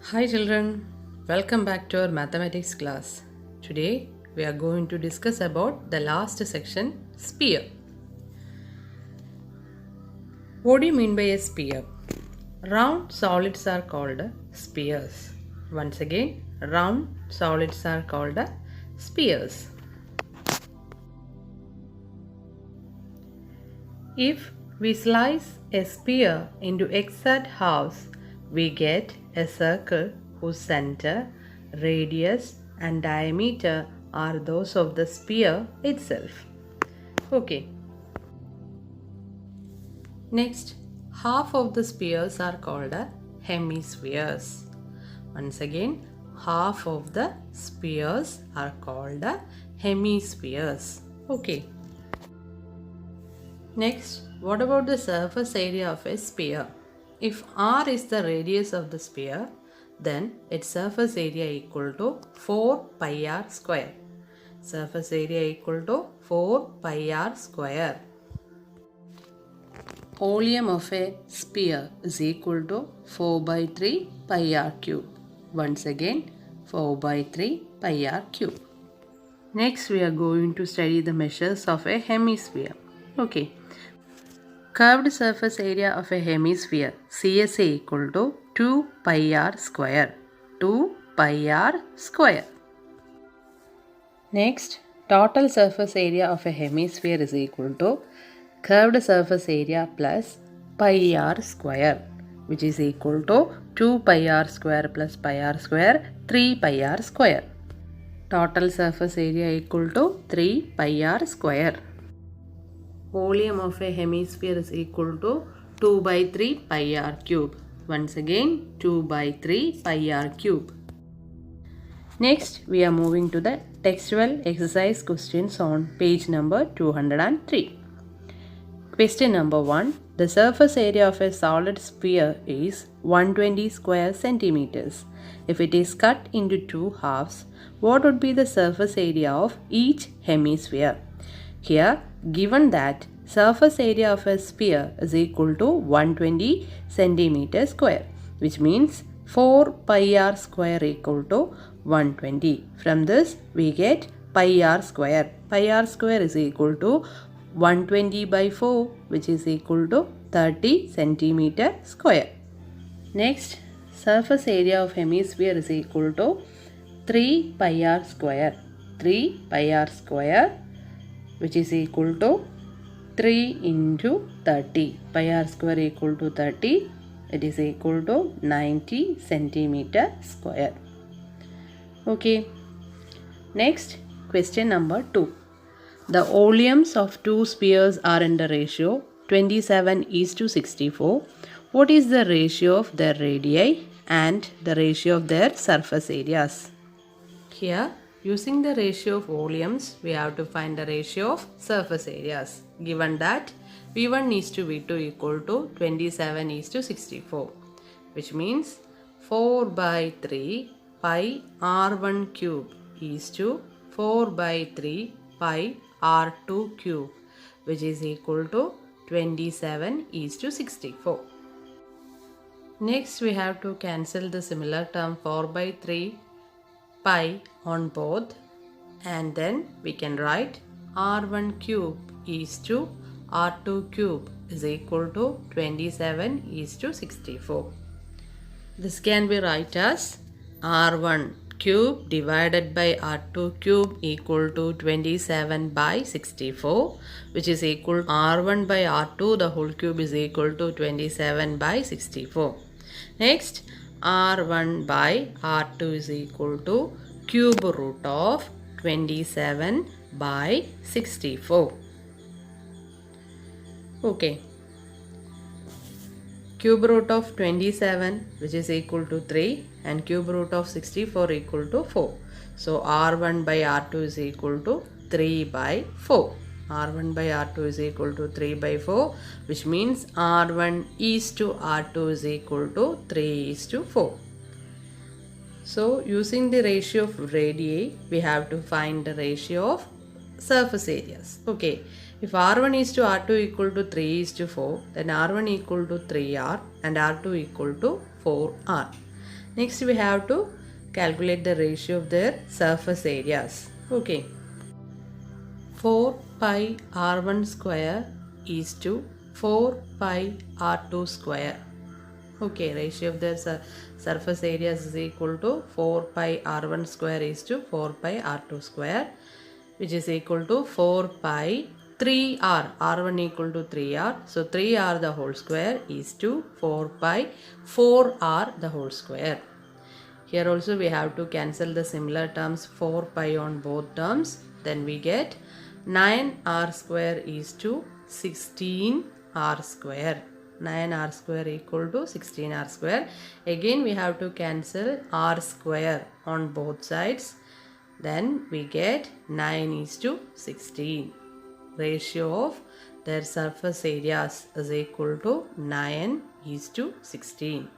Hi children, welcome back to our mathematics class. Today we are going to discuss about the last section, sphere. What do you mean by a sphere? Round solids are called spheres. Once again, round solids are called spheres. If we slice a sphere into exact halves, we get a circle whose center, radius and diameter are those of the sphere itself. Okay. Next, half of the spheres are called hemispheres. Once again, half of the spheres are called hemispheres. Okay. Next, what about the surface area of a sphere? If r is the radius of the sphere, then its surface area equal to 4 pi r square. Surface area equal to 4 pi r square. Volume of a sphere is equal to 4 by 3 pi r cube. Once again, 4 by 3 pi r cube. Next, we are going to study the measures of a hemisphere. Okay. Curved surface area of a hemisphere CSA equal to 2 pi r square. 2 pi r square. Next, total surface area of a hemisphere is equal to curved surface area plus pi r square, which is equal to 2 pi r square plus pi r square, 3 pi r square. Total surface area equal to 3 pi r square. Volume of a hemisphere is equal to 2 by 3 pi r cube. Once again, 2 by 3 pi r cube. Next, we are moving to the textual exercise questions on page number 203. Question number 1. The surface area of a solid sphere is 120 square centimeters. If it is cut into two halves, what would be the surface area of each hemisphere? Here, given that surface area of a sphere is equal to 120 centimeter square, which means 4 pi r square equal to 120. From this, we get pi r square. Pi r square is equal to 120 by 4, which is equal to 30 centimeter square. Next, surface area of hemisphere is equal to 3 pi r square. 3 pi r square, which is equal to 3 into 30. Pi r square equal to 30. It is equal to 90 centimeter square. Okay. Next, question number 2. The volumes of two spheres are in the ratio 27:64. What is the ratio of their radii and the ratio of their surface areas? Here, using the ratio of volumes, we have to find the ratio of surface areas. Given that V1 is to V2 equal to 27:64, which means 4 by 3 pi r1 cube is to 4 by 3 pi r2 cube, which is equal to 27:64. Next, we have to cancel the similar term 4 by 3 pi on both, and then we can write r1 cube is to r2 cube is equal to 27:64. This can be write as r1 cube divided by r2 cube equal to 27/64, which is equal to r1 by r2 the whole cube is equal to 27/64. Next, r1 by r2 is equal to cube root of 27/64. Okay. Cube root of 27, which is equal to 3, and cube root of 64 equal to 4. So r1 by r2 is equal to 3 by 4. r1 by r2 is equal to 3 by 4, which means r1 is to r2 is equal to 3 is to 4. So using the ratio of radii, we have to find the ratio of surface areas. Okay. If r1 is to r2 equal to 3 is to 4, then r1 equal to 3r and r2 equal to 4r. Next we have to calculate the ratio of their surface areas. Okay. 4 pi r1 square is to 4 pi r2 square. Okay, ratio of the surface areas is equal to 4 pi r1 square is to 4 pi r2 square, which is equal to 4 pi 3r, r1 equal to 3r, so 3r the whole square is to 4 pi 4r the whole square. Here also we have to cancel the similar terms, 4 pi on both terms, then we get 9r square is to 16r square. 9r square equal to 16r square. Again we have to cancel r square on both sides, then we get 9 is to 16. Ratio of their surface areas is equal to 9 is to 16.